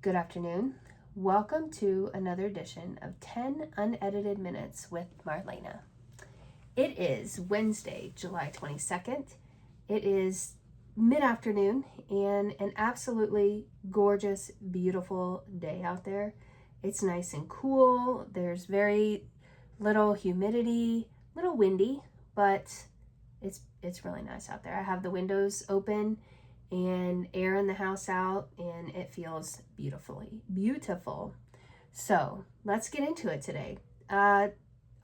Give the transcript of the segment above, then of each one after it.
Good afternoon. Welcome to another edition of 10 Unedited Minutes with Marlena. It is Wednesday, July 22nd. It is mid-afternoon and an absolutely gorgeous, beautiful day out there. It's nice and cool. There's very little humidity, little windy, but it's really nice out there. I have the windows open and air in the house out, and it feels beautiful. So let's get into it today. Our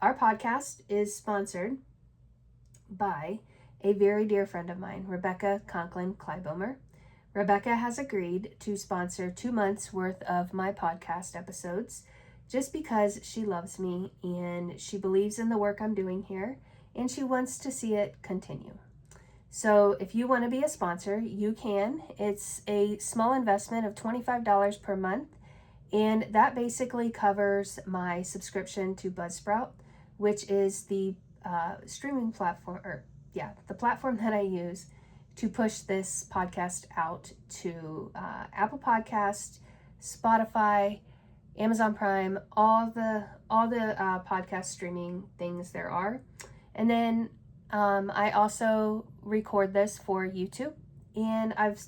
podcast is sponsored by a very dear friend of mine, Rebecca Conklin Kleibomer. Rebecca has agreed to sponsor 2 months worth of my podcast episodes just because she loves me and she believes in the work I'm doing here and she wants to see it continue. So if you want to be a sponsor, you can. It's a small investment of $25 per month, and that basically covers my subscription to Buzzsprout, which is the streaming platform, the platform that I use to push this podcast out to Apple Podcasts, Spotify, Amazon Prime, all the podcast streaming things there are. And then I also record this for YouTube, and I've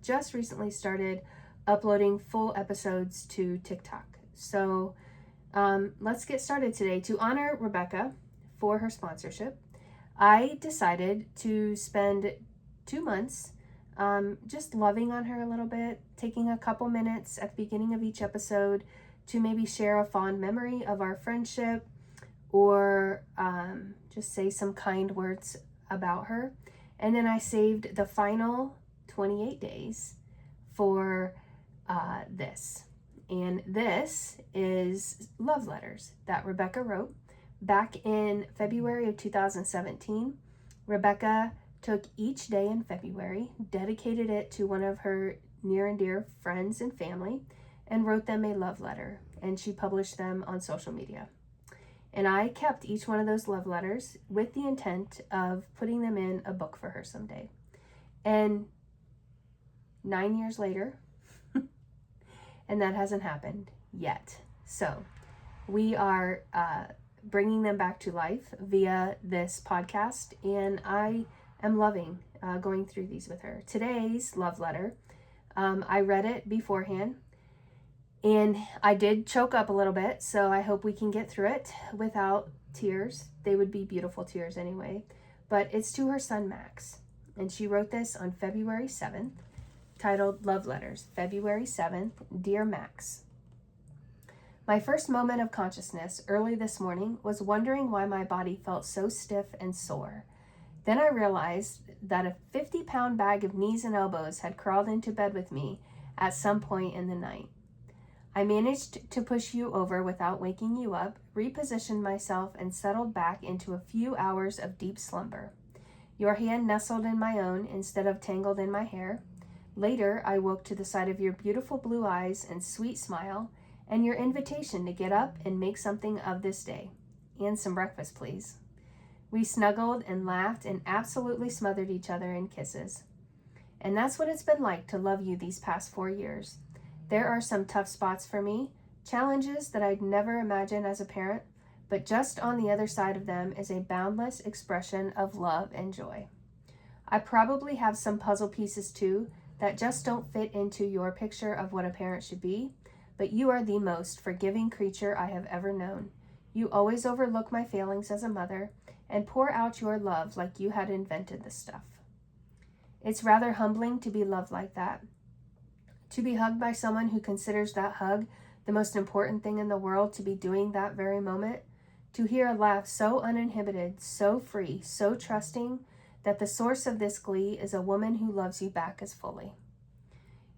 just recently started uploading full episodes to TikTok. So let's get started today. To honor Rebecca for her sponsorship, I decided to spend 2 months just loving on her a little bit, taking a couple minutes at the beginning of each episode to maybe share a fond memory of our friendship, or just say some kind words about her. And then I saved the final 28 days for this. And this is love letters that Rebecca wrote back in February of 2017. Rebecca took each day in February, dedicated it to one of her near and dear friends and family, and wrote them a love letter. And she published them on social media. And I kept each one of those love letters with the intent of putting them in a book for her someday. And 9 years later, and that hasn't happened yet. So we are bringing them back to life via this podcast, and I am loving going through these with her. Today's love letter, I read it beforehand, and I did choke up a little bit, so I hope we can get through it without tears. They would be beautiful tears anyway. But it's to her son, Max. And she wrote this on February 7th, titled Love Letters, February 7th, Dear Max. My first moment of consciousness early this morning was wondering why my body felt so stiff and sore. Then I realized that a 50-pound bag of knees and elbows had crawled into bed with me at some point in the night. I managed to push you over without waking you up, repositioned myself, and settled back into a few hours of deep slumber. Your hand nestled in my own instead of tangled in my hair. Later, I woke to the sight of your beautiful blue eyes and sweet smile, and your invitation to get up and make something of this day. And some breakfast, please. We snuggled and laughed and absolutely smothered each other in kisses. And that's what it's been like to love you these past 4 years. There are some tough spots for me, challenges that I'd never imagined as a parent, but just on the other side of them is a boundless expression of love and joy. I probably have some puzzle pieces too that just don't fit into your picture of what a parent should be, but you are the most forgiving creature I have ever known. You always overlook my failings as a mother and pour out your love like you had invented the stuff. It's rather humbling to be loved like that. To be hugged by someone who considers that hug the most important thing in the world to be doing that very moment. To hear a laugh so uninhibited, so free, so trusting that the source of this glee is a woman who loves you back as fully.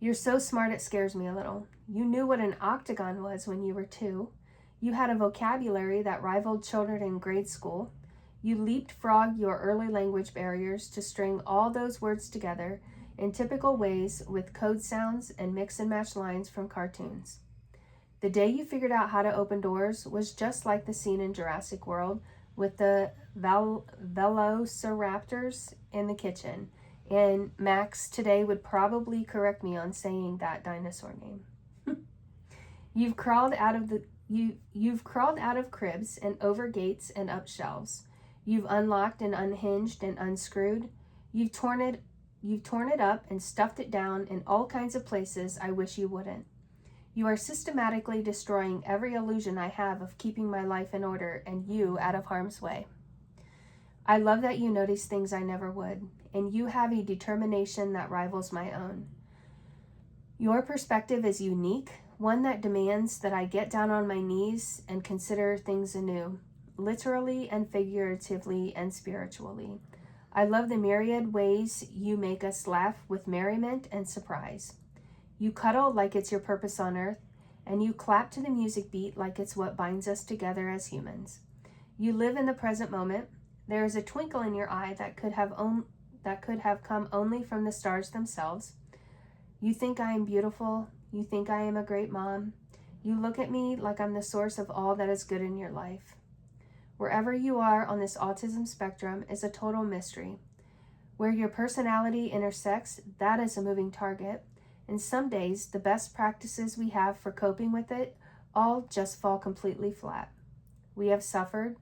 You're so smart it scares me a little. You knew what an octagon was when you were 2. You had a vocabulary that rivaled children in grade school. You leapfrogged your early language barriers to string all those words together in typical ways with code sounds and mix and match lines from cartoons. The day you figured out how to open doors was just like the scene in Jurassic World with the velociraptors in the kitchen. And Max today would probably correct me on saying that dinosaur name. You've crawled out of you've crawled out of cribs and over gates and up shelves. You've unlocked and unhinged and unscrewed. You've torn it up and stuffed it down in all kinds of places I wish you wouldn't. You are systematically destroying every illusion I have of keeping my life in order and you out of harm's way. I love that you notice things I never would, and you have a determination that rivals my own. Your perspective is unique, one that demands that I get down on my knees and consider things anew, literally and figuratively and spiritually. I love the myriad ways you make us laugh with merriment and surprise. You cuddle like it's your purpose on earth, and you clap to the music beat like it's what binds us together as humans. You live in the present moment. There is a twinkle in your eye that could have come only from the stars themselves. You think I am beautiful. You think I am a great mom. You look at me like I'm the source of all that is good in your life. Wherever you are on this autism spectrum is a total mystery. Where your personality intersects, that is a moving target. And some days, the best practices we have for coping with it all just fall completely flat. We have suffered,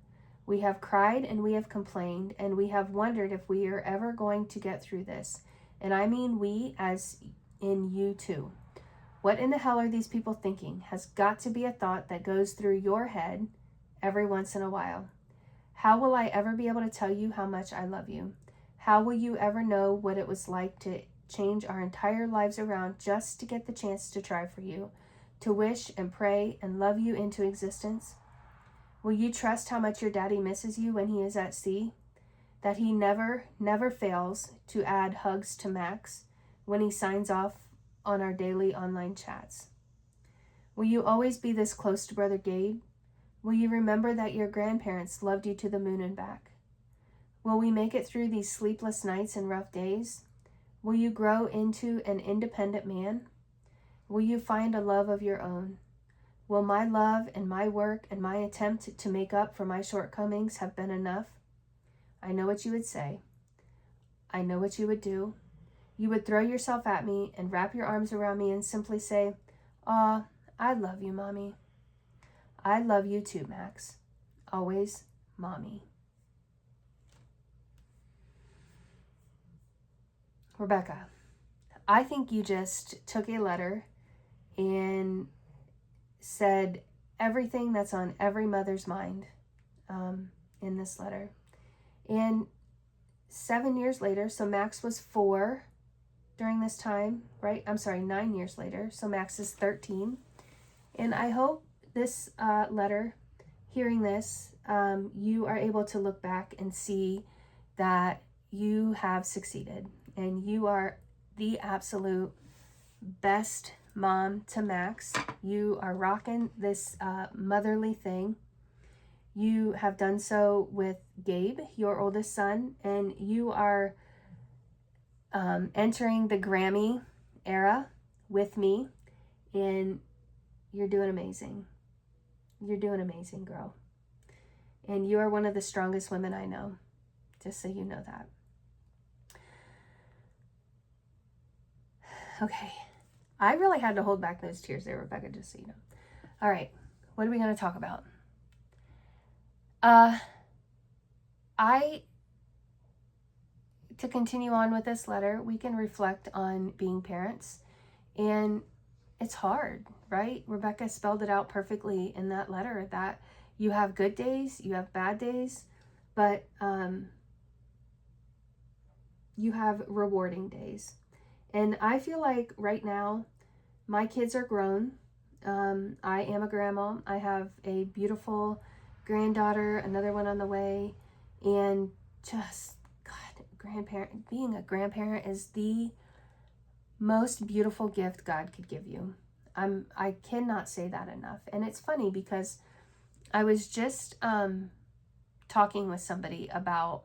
we have cried, and we have complained, and we have wondered if we are ever going to get through this. And I mean we as in you too. What in the hell are these people thinking has got to be a thought that goes through your head every once in a while. How will I ever be able to tell you how much I love you? How will you ever know what it was like to change our entire lives around just to get the chance to try for you, to wish and pray and love you into existence? Will you trust how much your daddy misses you when he is at sea? That he never fails to add hugs to Max when he signs off on our daily online chats? Will you always be this close to Brother Gabe? Will you remember that your grandparents loved you to the moon and back? Will we make it through these sleepless nights and rough days? Will you grow into an independent man? Will you find a love of your own? Will my love and my work and my attempt to make up for my shortcomings have been enough? I know what you would say. I know what you would do. You would throw yourself at me and wrap your arms around me and simply say, "Aw, I love you, Mommy." I love you too, Max. Always, Mommy. Rebecca, I think you just took a letter and said everything that's on every mother's mind in this letter. And 7 years later, so Max was 4 during this time, right? I'm sorry, 9 years later, so Max is 13. And I hope this letter, hearing this, you are able to look back and see that you have succeeded and you are the absolute best mom to Max. You are rocking this motherly thing. You have done so with Gabe, your oldest son, and you are entering the Grammy era with me, and you're doing amazing. You're doing amazing, girl. And you are one of the strongest women I know, just so you know that. Okay. I really had to hold back those tears there, Rebecca, just so you know. All right. What are we going to talk about? To continue on with this letter, we can reflect on being parents. And it's hard, right? Rebecca spelled it out perfectly in that letter that you have good days, you have bad days, but you have rewarding days. And I feel like right now, my kids are grown. I am a grandma. I have a beautiful granddaughter, another one on the way. And just, God, being a grandparent is the most beautiful gift God could give you. I cannot say that enough. And it's funny because I was just talking with somebody about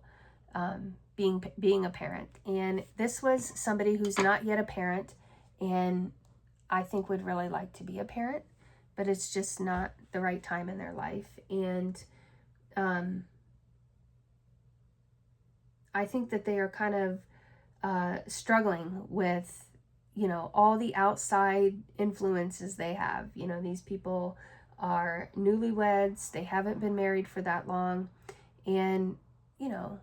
being a parent, and this was somebody who's not yet a parent and I think would really like to be a parent, but it's just not the right time in their life. And I think that they are kind of struggling with, all the outside influences they have. These people are newlyweds, they haven't been married for that long. And,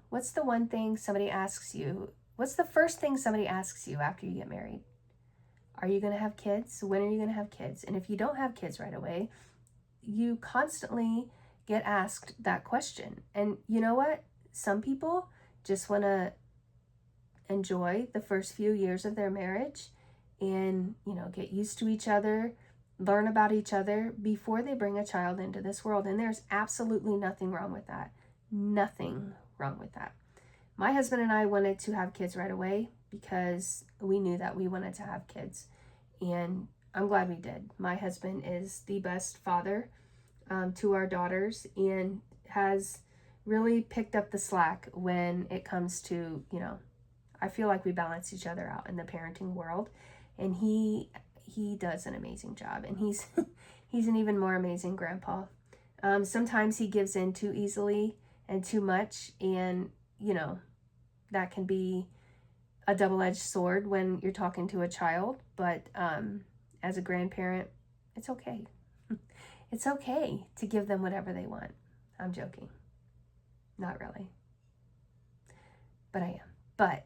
what's the one thing somebody asks you? What's the first thing somebody asks you after you get married? Are you going to have kids? When are you going to have kids? And if you don't have kids right away, you constantly get asked that question. And you know what? Some people just want to enjoy the first few years of their marriage and, get used to each other, learn about each other before they bring a child into this world. And there's absolutely nothing wrong with that. Nothing wrong with that. My husband and I wanted to have kids right away because we knew that we wanted to have kids. And I'm glad we did. My husband is the best father to our daughters and has really picked up the slack when it comes to, I feel like we balance each other out in the parenting world. And he does an amazing job. And he's he's an even more amazing grandpa. Sometimes he gives in too easily and too much. And, that can be a double-edged sword when you're talking to a child. But as a grandparent, it's okay. It's okay to give them whatever they want. I'm joking. Not really. But I am. But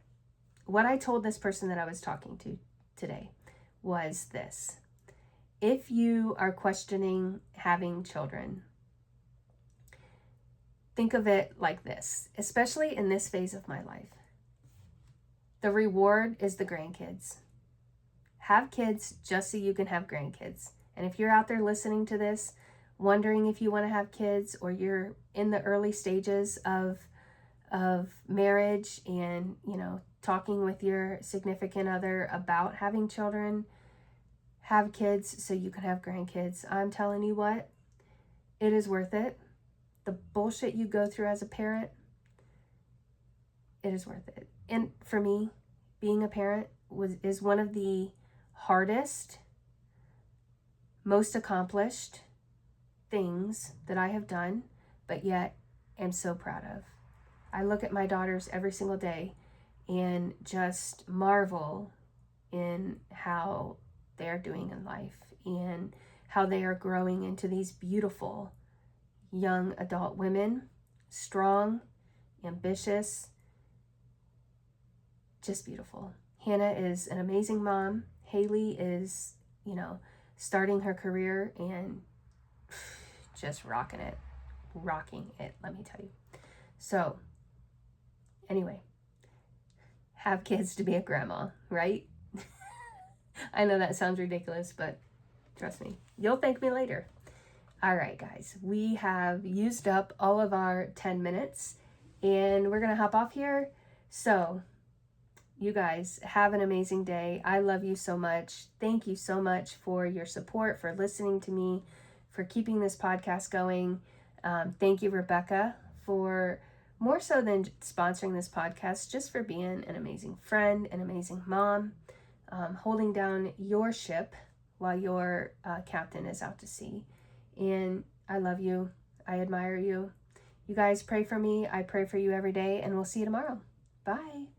what I told this person that I was talking to today was this. If you are questioning having children, think of it like this, especially in this phase of my life. The reward is the grandkids. Have kids just so you can have grandkids. And if you're out there listening to this, wondering if you want to have kids, or you're in the early stages of marriage and, talking with your significant other about having children, have kids so you can have grandkids. I'm telling you what, it is worth it. The bullshit you go through as a parent, it is worth it. And for me, being a parent is one of the hardest, most accomplished things that I have done, but yet am so proud of. I look at my daughters every single day and just marvel in how they are doing in life and how they are growing into these beautiful young adult women, strong, ambitious, just beautiful. Hannah is an amazing mom. Haley is, starting her career and just rocking it, let me tell you. So anyway, have kids to be a grandma, right? I know that sounds ridiculous, but trust me, you'll thank me later. All right, guys, we have used up all of our 10 minutes and we're going to hop off here. So you guys have an amazing day. I love you so much. Thank you so much for your support, for listening to me, for keeping this podcast going. Thank you, Rebecca, for more so than sponsoring this podcast, just for being an amazing friend, an amazing mom, holding down your ship while your captain is out to sea. And I love you. I admire you. You guys pray for me. I pray for you every day, and we'll see you tomorrow. Bye.